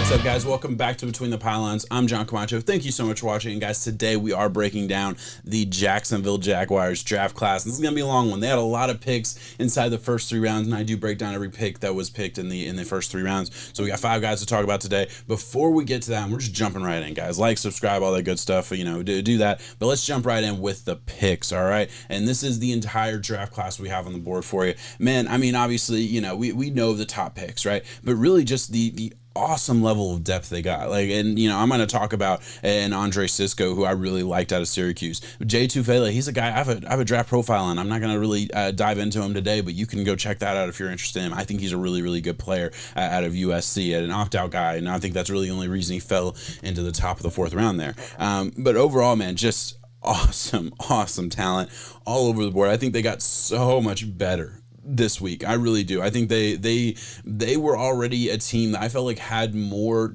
What's up, guys? Welcome back to Between the Pylons. I'm John Camacho. Thank you so much for watching. And guys, today we are breaking down the Jacksonville Jaguars draft class. This is going to be a long one. They had a lot of picks inside the first 3 rounds, and I do break down every pick that was picked in the first 3 rounds. So we got 5 guys to talk about today. Before we get to that, we're just jumping right in, guys. Like, subscribe, all that good stuff. Do that. But let's jump right in with the picks, all right? And this is the entire draft class we have on the board for you. Man, I mean, obviously, we know the top picks, right? But really just the awesome level of depth they got. I'm going to talk about an Andre Cisco, who I really liked out of Syracuse. Jay Tufele, he's a guy I have a draft profile on. I'm not going to really dive into him today, but you can go check that out if you're interested in him. I think he's a really, really good player out of USC, an opt-out guy, and I think that's really the only reason he fell into the top of the 4th round there. But overall, man, just awesome talent all over the board. I think they got so much better this week. I really do. I think they were already a team that I felt like had more,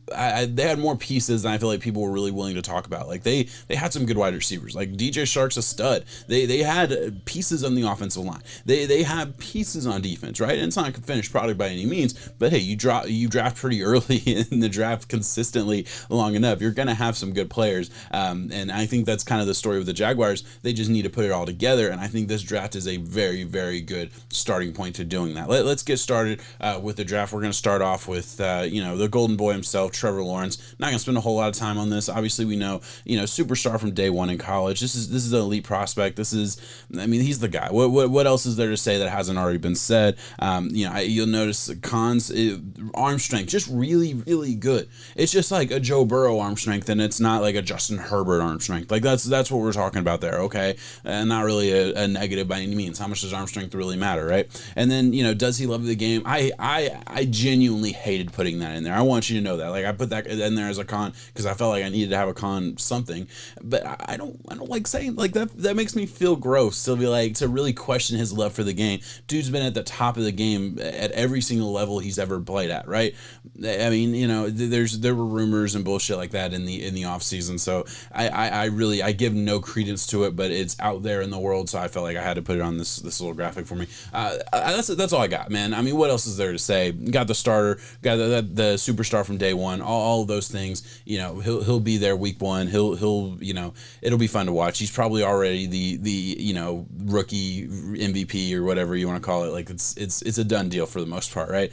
they had more pieces than I feel like people were really willing to talk about. Like they had some good wide receivers. Like DJ Shark's a stud. They had pieces on the offensive line. They have pieces on defense, right? And it's not a finished product by any means, but hey, you draft pretty early in the draft consistently long enough, you're gonna have some good players. And I think that's kind of the story with the Jaguars. They just need to put it all together, and I think this draft is a very, very good starting point to doing that. Let's get started with the draft. We're gonna start off with the golden boy himself, Trevor Lawrence. Not gonna spend a whole lot of time on this. Obviously, we know, superstar from day one in college. This is an elite prospect. He's the guy. What else is there to say that hasn't already been said? You'll notice cons, arm strength, just really, really good. It's just like a Joe Burrow arm strength, and it's not like a Justin Herbert arm strength. Like that's what we're talking about there. Okay, and not really a negative by any means. How much does arm strength really matter, right? And then does he love the game? I genuinely hated putting that in there. I want you to know that. Like I put that in there as a con because I felt like I needed to have a con something, but I don't like saying like that. That makes me feel gross to be like, to really question his love for the game. Dude's been at the top of the game at every single level he's ever played at, right? I mean, there were rumors and bullshit like that in the off season, so I give no credence to it, but it's out there in the world, so I felt like I had to put it on this little graphic for me. That's all I got, man. I mean, what else is there to say? Got the starter, got the superstar from day one. All of those things, he'll be there week 1. He'll it'll be fun to watch. He's probably already the rookie MVP or whatever you want to call it. Like it's a done deal for the most part, right?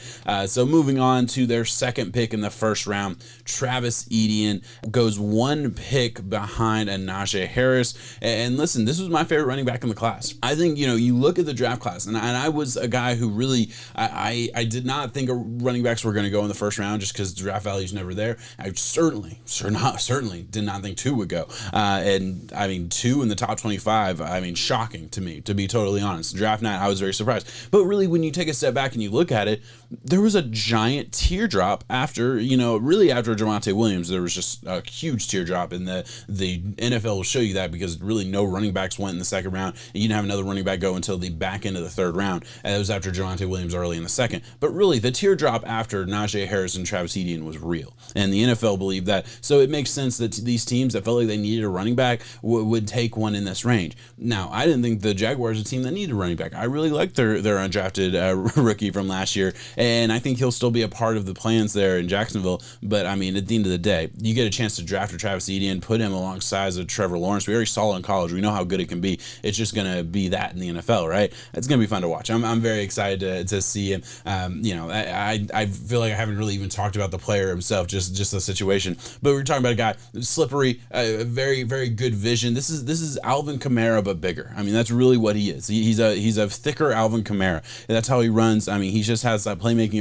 So moving on to their second pick in the first round, Travis Etienne goes 1 pick behind a Najee Harris. And listen, this was my favorite running back in the class. I think you look at the draft class, and I was a guy who really I did not think running backs were going to go in the first round just because the draft value is never there. I certainly did not think 2 would go. And I mean, 2 in the top 25, I mean, shocking to me, to be totally honest. Draft night, I was very surprised. But really, when you take a step back and you look at it, there was a giant teardrop after Javonte Williams. There was just a huge teardrop, and the NFL will show you that because really no running backs went in the second round, and you didn't have another running back go until the back end of the 3rd round. And it was after Javonte Williams early in the 2nd. But really, the teardrop after Najee Harris and Travis Etienne was real, and the NFL believed that. So it makes sense that these teams that felt like they needed a running back would take one in this range. Now, I didn't think the Jaguars a team that needed a running back. I really liked their undrafted rookie from last year, and I think he'll still be a part of the plans there in Jacksonville. But I mean, at the end of the day, you get a chance to draft a Travis Etienne, put him alongside of Trevor Lawrence. We already saw it in college. We know how good it can be. It's just going to be that in the NFL, right? It's going to be fun to watch. I'm very excited to see him. I feel like I haven't really even talked about the player himself, just the situation. But we're talking about a guy slippery, very, very good vision. This is Alvin Kamara, but bigger. I mean, that's really what he is. He's a thicker Alvin Kamara. That's how he runs. I mean, he just has that playmaking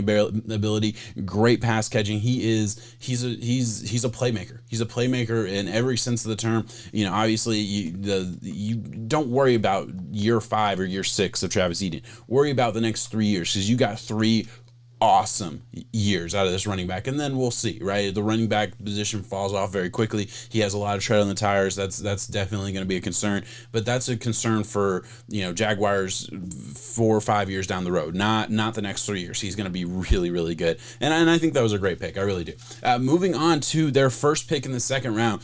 ability, great pass catching. He's a playmaker. He's a playmaker in every sense of the term. Obviously you don't worry about year 5 or year 6 of Travis Etienne. Worry about the next 3 years, because you got 3 awesome years out of this running back, and then we'll see, right? The running back position falls off very quickly. He has a lot of tread on the tires. That's definitely going to be a concern, but that's a concern for Jaguars 4 or 5 years down the road, not the next 3 years. He's going to be really, really good, and I think that was a great pick. I really do. Moving on to their first pick in the second round.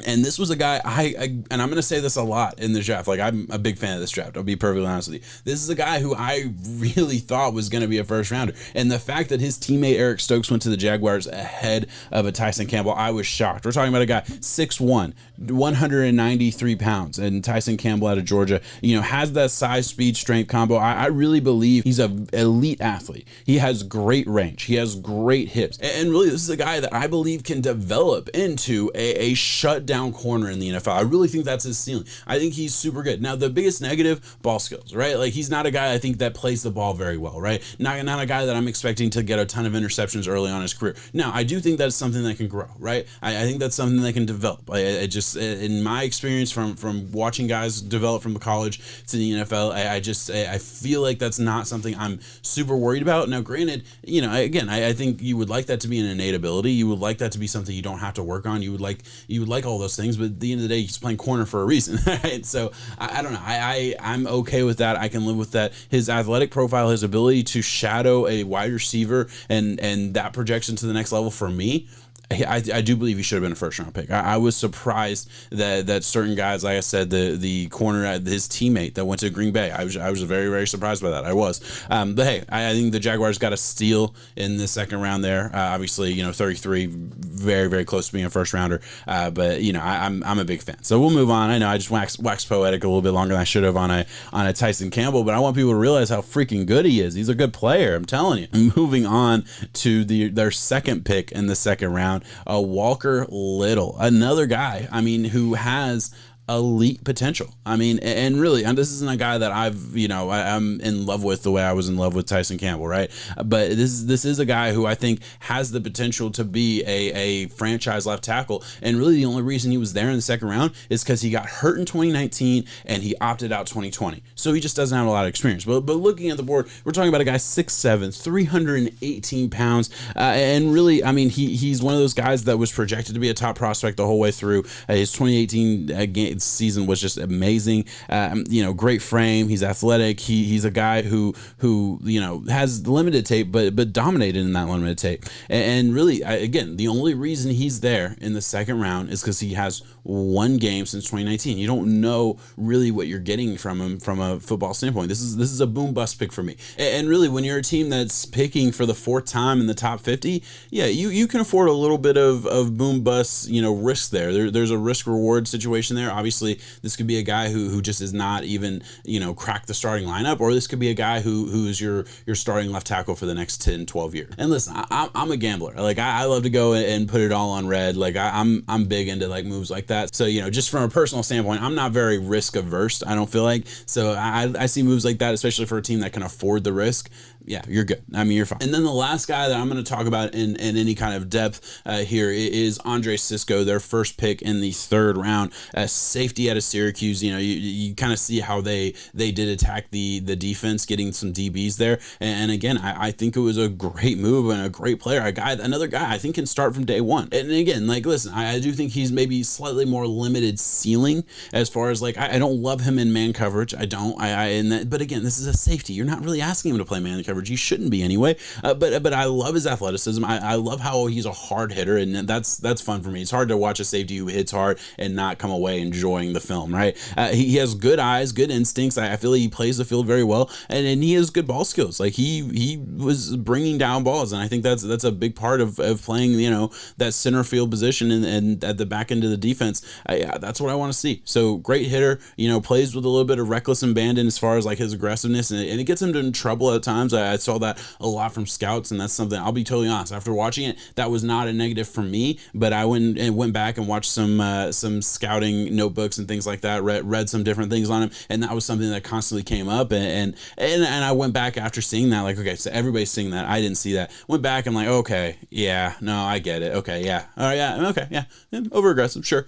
And this was a guy and I'm going to say this a lot in the draft. Like, I'm a big fan of this draft. I'll be perfectly honest with you. This is a guy who I really thought was going to be a first rounder. And the fact that his teammate Eric Stokes went to the Jaguars ahead of a Tyson Campbell, I was shocked. We're talking about a guy 6'1", 193 pounds, and Tyson Campbell out of Georgia, has that size, speed, strength combo. I really believe he's an elite athlete. He has great range. He has great hips. And really, this is a guy that I believe can develop into a shut down corner in the NFL. I really think that's his ceiling. I think he's super good. Now, the biggest negative, ball skills, right? Like, he's not a guy I think that plays the ball very well, right? Not a guy that I'm expecting to get a ton of interceptions early on in his career. Now, I do think that's something that can grow, right? I think that's something that can develop. I just, in my experience from watching guys develop from college to the NFL, I feel like that's not something I'm super worried about. Now, granted, again, I think you would like that to be an innate ability. You would like that to be something you don't have to work on. You would like all those things, but at the end of the day, he's playing corner for a reason, right? So I don't know. I'm okay with that. I can live with that. His athletic profile, his ability to shadow a wide receiver, and that projection to the next level for me, I do believe he should have been a first round pick. I was surprised that certain guys, like I said, the corner, his teammate that went to Green Bay, I was very, very surprised by that. I was. But hey, I think the Jaguars got a steal in the second round there. Obviously, 33, very, very close to being a first rounder. But I'm a big fan. So we'll move on. I know I just waxed poetic a little bit longer than I should have on a Tyson Campbell, but I want people to realize how freaking good he is. He's a good player. I'm telling you. Moving on to their second pick in the second round. Walker Little, another guy, who has elite potential. And really, and this isn't a guy that I'm in love with the way I was in love with Tyson Campbell, right? But this is a guy who I think has the potential to be a franchise left tackle. And really, the only reason he was there in the second round is because he got hurt in 2019 and he opted out 2020. So he just doesn't have a lot of experience. But looking at the board, we're talking about a guy 6'7", 318 pounds. And really, he's one of those guys that was projected to be a top prospect the whole way through. His 2018 season was just amazing. Great frame. He's athletic. He's a guy who has limited tape, but dominated in that limited tape. And really, again, the only reason he's there in the second round is because he has one game since 2019. You don't know really what you're getting from him from a football standpoint. This is a boom bust pick for me. And really, when you're a team that's picking for the fourth time in the top 50, yeah, you can afford a little bit of boom bust risk there. There's a risk reward situation there. Obviously, this could be a guy who just is not even, crack the starting lineup, or this could be a guy who's your starting left tackle for the next 10, 12 years. And listen, I'm a gambler. Like, I love to go and put it all on red. Like, I'm big into like moves like that. So, just from a personal standpoint, I'm not very risk averse, I don't feel like. So I see moves like that, especially for a team that can afford the risk. Yeah, you're good. You're fine. And then the last guy that I'm going to talk about in any kind of depth here is Andre Cisco, their first pick in the third round, safety out of Syracuse. You kind of see how they did attack the defense, getting some DBs there. And again, I think it was a great move and a great player. Another guy I think can start from day one. And again, like, listen, I do think he's maybe slightly more limited ceiling as far as like, I don't love him in man coverage. I don't. But again, this is a safety. You're not really asking him to play man coverage. You shouldn't be anyway. But I love his athleticism. I love how he's a hard hitter, and that's fun for me. It's hard to watch a safety who hits hard and not come away enjoying the film, right? He has good eyes, good instincts. I feel like he plays the field very well, and he has good ball skills. Like, he was bringing down balls, and I think that's a big part of playing that center field position and at the back end of the defense. That's what I want to see. So great hitter, plays with a little bit of reckless abandon as far as like his aggressiveness, and it gets him in trouble at times. I saw that a lot from scouts, and that's something, I'll be totally honest, after watching it, that was not a negative for me. But I went back and watched some scouting notebooks and things like that, read some different things on him, and that was something that constantly came up. And I went back after seeing that, like, okay, so everybody's seeing that, I didn't see that. Went back and like, okay, yeah, no, I get it. Okay, yeah, all right, yeah, okay, yeah, over aggressive, sure.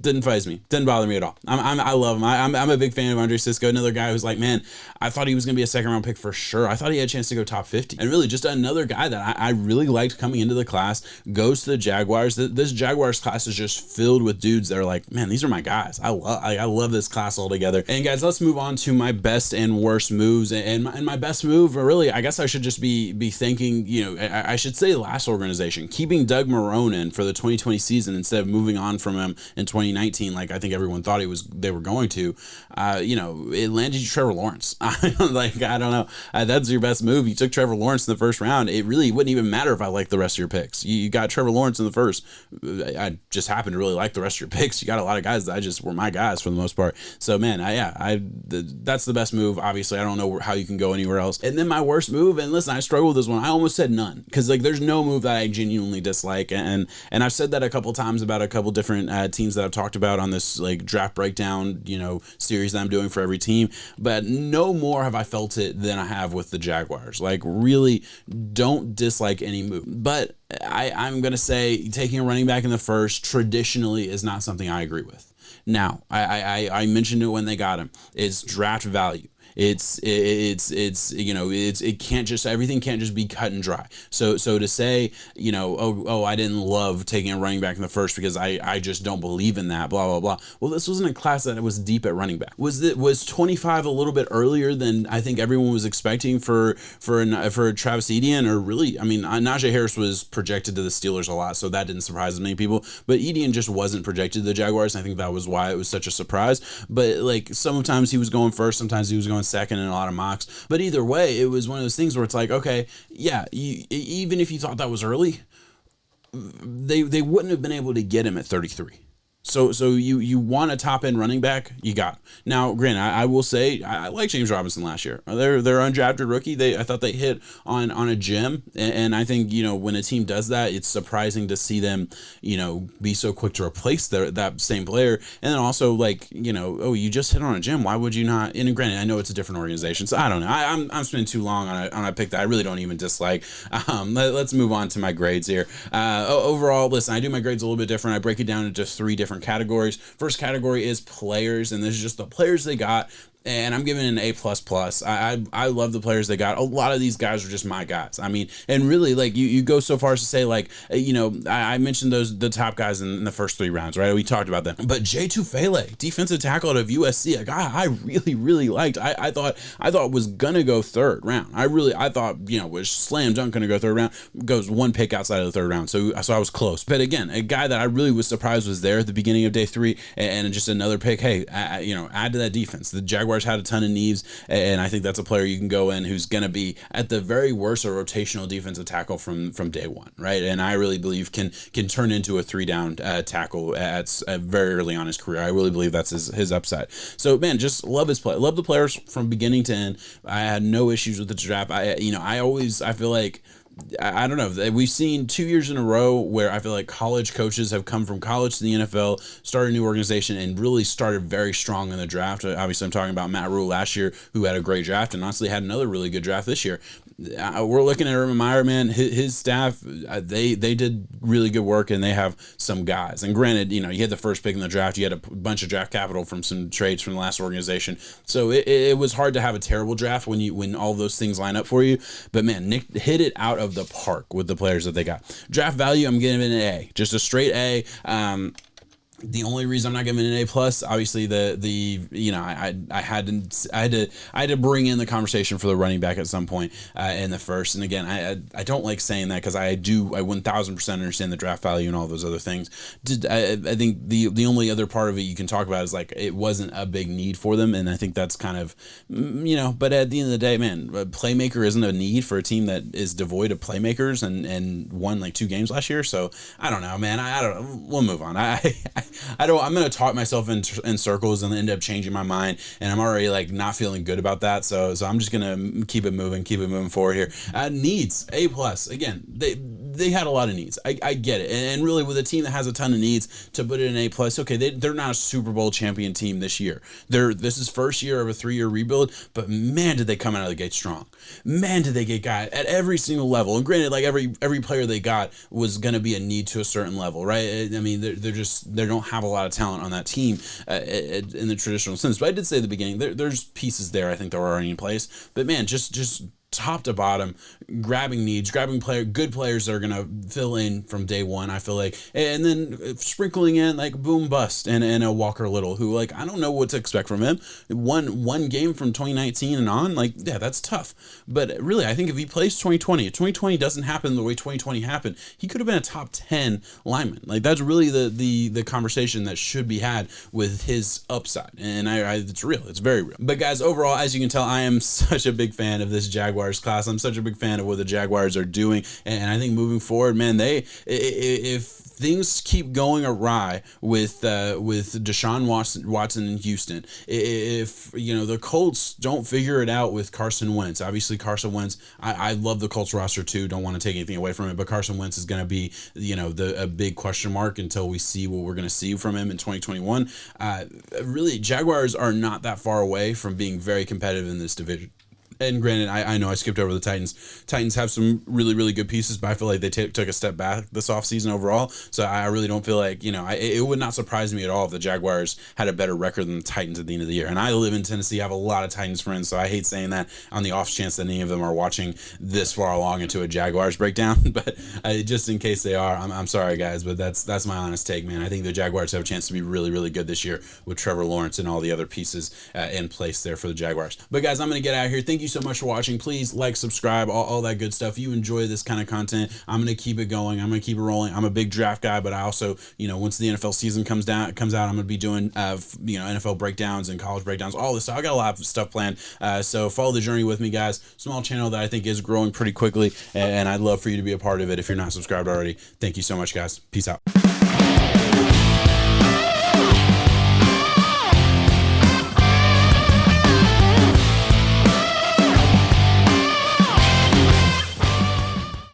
Didn't faze me. Didn't bother me at all. I love him. I'm a big fan of Andre Cisco. Another guy who's like, man, I thought he was going to be a second round pick for sure. I thought he had a chance to go top 50. And really just another guy that I really liked coming into the class, goes to the Jaguars. This Jaguars class is just filled with dudes that are like, man, these are my guys. I love this class altogether. And guys, let's move on to my best and worst moves. And my best move, or really, I guess I should just be thanking, I should say last organization, keeping Doug Marrone in for the 2020 season instead of moving on from him in 2019, like I think everyone thought they were going to, it landed you Trevor Lawrence. Like, I don't know. That's your best move. You took Trevor Lawrence in the first round. It really wouldn't even matter if I liked the rest of your picks. You got Trevor Lawrence in the first. I just happen to really like the rest of your picks. You got a lot of guys that I just were my guys for the most part. So man, that's the best move. Obviously, I don't know how you can go anywhere else. And then my worst move, and listen, I struggle with this one. I almost said none, because like there's no move that I genuinely dislike, and I've said that a couple times about a couple different teams that I've talked about on this like draft breakdown, series that I'm doing for every team. But no more have I felt it than I have with the Jaguars. Like, really don't dislike any move. But I'm going to say taking a running back in the first traditionally is not something I agree with. Now, I mentioned it when they got him. It's draft value. It can't just, everything can't just be cut and dry. So to say, I didn't love taking a running back in the first because I just don't believe in that, blah, blah, blah. Well, this wasn't a class that was deep at running back. Was 25 a little bit earlier than I think everyone was expecting for Travis Etienne? Or really, I mean, Najee Harris was projected to the Steelers a lot, so that didn't surprise as many people. But Etienne just wasn't projected to the Jaguars, and I think that was why it was such a surprise. But like, sometimes he was going first, sometimes he was going second in a lot of mocks. But either way, it was one of those things where it's like, okay, yeah, even if you thought that was early, they wouldn't have been able to get him at 33. So you want a top end running back, you got him. Now, granted, I will say I like James Robinson last year. They're undrafted rookie. I thought they hit on a gem, and I think when a team does that, it's surprising to see them be so quick to replace that same player. And then also you just hit on a gem. Why would you not? And granted, I know it's a different organization, so I don't know. I'm spending too long on a pick that I really don't even dislike. Let's move on to my grades here. Overall, listen, I do my grades a little bit different. I break it down into 3 different categories. First category is players, and this is just the players they got. And I'm giving it an A++. I love the players they got. A lot of these guys are just my guys. I mean, and really, like, you go so far as to say, like, I mentioned the top guys in the first 3 rounds, right? We talked about them. But J. Tufele, defensive tackle out of USC, a guy I really, really liked. I thought was gonna go 3rd round. I thought was slam dunk gonna go 3rd round. Goes 1 pick outside of the 3rd round. So I was close. But again, a guy that I really was surprised was there at the beginning of day 3, and just another pick. Hey, add to that defense. The Jaguars had a ton of needs, and I think that's a player you can go in who's going to be at the very worst a rotational defensive tackle from day one, right? And I really believe can turn into a 3-down tackle at very early on his career. I really believe that's his upside. So man, just love his play. Love the players from beginning to end. I had no issues with the draft. I feel like, I don't know. We've seen 2 years in a row where I feel like college coaches have come from college to the NFL, started a new organization, and really started very strong in the draft. Obviously, I'm talking about Matt Rule last year, who had a great draft, and honestly had another really good draft this year. We're looking at Urban Meyer, man. His staff, they did really good work, and they have some guys. And granted, you had the first pick in the draft. You had a bunch of draft capital from some trades from the last organization. So it was hard to have a terrible draft when all those things line up for you. But man, Nick hit it out of the park with the players that they got. Draft value, I'm giving it an A, just a straight A. The only reason I'm not giving it an A+, obviously I had to bring in the conversation for the running back at some point in the first. And again, I don't like saying that because I 1000% understand the draft value and all those other things. I think the only other part of it you can talk about is like it wasn't a big need for them, and I think that's kind of But at the end of the day, man, a playmaker isn't a need for a team that is devoid of playmakers and won like 2 games last year. So I don't know, man. I don't know. We'll move on. I'm going to talk myself in circles and end up changing my mind, and I'm already like not feeling good about that. So I'm just going to keep it moving forward here. Needs, A+. Again, they had a lot of needs. I get it. And really with a team that has a ton of needs, to put it in A+, okay, they're not a Super Bowl champion team this year. This is first year of a 3-year rebuild, but man, did they come out of the gate strong. Man, did they get guys at every single level. And granted, like every player they got was going to be a need to a certain level, right? I mean, they don't have a lot of talent on that team in the traditional sense. But I did say at the beginning, there's pieces there I think that were already in place. But man, just top to bottom, grabbing needs, grabbing good players that are going to fill in from day one, I feel like, and then sprinkling in like boom bust and a Walker Little, who, like, I don't know what to expect from him. One game from 2019 and on, like, yeah, that's tough. But really, I think if he plays 2020, if 2020 doesn't happen the way 2020 happened, he could have been a top 10 lineman. Like, that's really the conversation that should be had with his upside. And it's real. It's very real. But guys, overall, as you can tell, I am such a big fan of this Jaguars class. I'm such a big fan of what the Jaguars are doing, and I think moving forward, man, if things keep going awry with Deshaun Watson in Houston, if the Colts don't figure it out with Carson Wentz, obviously Carson Wentz, I love the Colts roster too, don't want to take anything away from it, but Carson Wentz is going to be a big question mark until we see what we're going to see from him in 2021. Really, Jaguars are not that far away from being very competitive in this division. And granted, I know I skipped over the Titans. Titans have some really, really good pieces, but I feel like they took a step back this offseason overall. So I really don't feel like, it would not surprise me at all if the Jaguars had a better record than the Titans at the end of the year. And I live in Tennessee. I have a lot of Titans friends, so I hate saying that on the off chance that any of them are watching this far along into a Jaguars breakdown. But just in case they are, I'm sorry, guys, but that's my honest take, man. I think the Jaguars have a chance to be really, really good this year with Trevor Lawrence and all the other pieces in place there for the Jaguars. But guys, I'm going to get out of here. Thank you so much for watching. Please like, subscribe, all that good stuff. If you enjoy this kind of content, I'm going to keep it going. I'm going to keep it rolling. I'm a big draft guy, but I also, once the NFL season comes out, I'm going to be doing, NFL breakdowns and college breakdowns, all this stuff. I got a lot of stuff planned. So follow the journey with me, guys. Small channel that I think is growing pretty quickly, and I'd love for you to be a part of it if you're not subscribed already. Thank you so much, guys. Peace out.